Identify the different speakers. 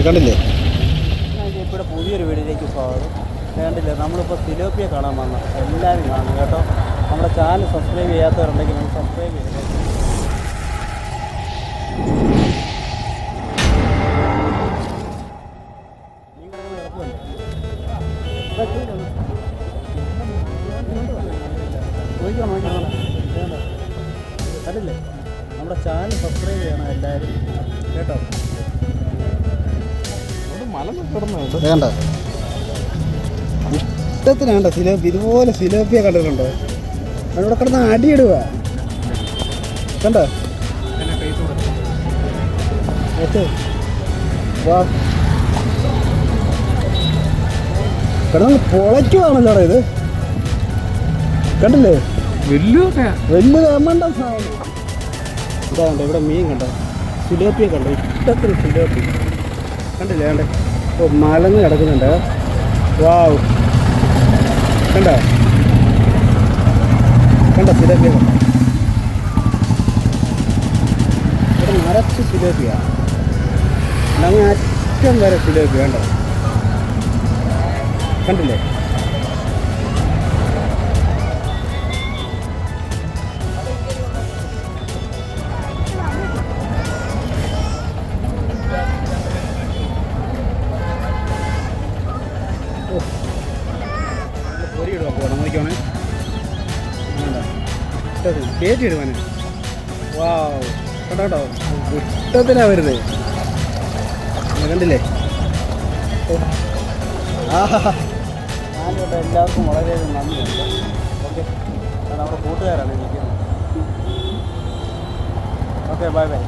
Speaker 1: കണ്ടില്ലേ?
Speaker 2: ഇപ്പോൾ പുതിയൊരു വീഡിയോയിലേക്ക് സ്വാഗതം. കണ്ടില്ലേ, നമ്മളിപ്പോൾ തിലോപ്പിയ കാണാൻ വന്ന എല്ലാവരും കാണും കേട്ടോ. നമ്മുടെ ചാനൽ സബ്സ്ക്രൈബ് ചെയ്യാത്തവരുണ്ടെങ്കിൽ നമ്മൾ സബ്സ്ക്രൈബ് ചെയ്തു. കണ്ടില്ലേ, നമ്മുടെ ചാനൽ സബ്സ്ക്രൈബ് ചെയ്യണം എല്ലാവരും കേട്ടോ.
Speaker 1: വേണ്ട ഇഷ്ടത്തിന് വേണ്ട സിലോപ്പി. ഇതുപോലെ സിലോപ്പിയ കണ്ടിട്ടുണ്ടോ? അവിടെ കിടന്ന് അടിയിടുക കണ്ടോ? വാ കിടന്ന് പൊളയ്ക്കുവാണല്ലോ ഇത്. കണ്ടില്ലേ? വലിയ വേണ്ട സാധനം ഇതാ. കണ്ടോ ഇവിടെ മീൻ കണ്ടോ? സിലോപ്പിയ കണ്ടോ? ഇഷ്ടത്തിന് സിലോപ്പി കണ്ടില്ലേ? കണ്ടേ? ഓ മലന്ന് കിടക്കുന്നുണ്ട്. വാവ് കണ്ടോ? കണ്ടോ സിലോപ്പിയ? ഇവിടെ നിറച്ച് സിലോപ്പിയ. അങ്ങ് അറ്റം വരെ സിലോപ്പിയ കണ്ടോ? കണ്ടില്ലേ? പൊരിയിടുക പോകണം നോക്കിക്കോണേ. കയറ്റി ഇടുവാനെ. വാ കണ്ടോ കേട്ടോ? ഇഷ്ടത്തിനാ വരുന്നത്. കണ്ടില്ലേ? ഞാനിവിടെ എല്ലാവർക്കും വളരെയധികം നന്ദിയുണ്ട്. ഓക്കെ, നമ്മുടെ കൂട്ടുകാരാണ് ഇരിക്കുന്നത്. Okay, bye bye.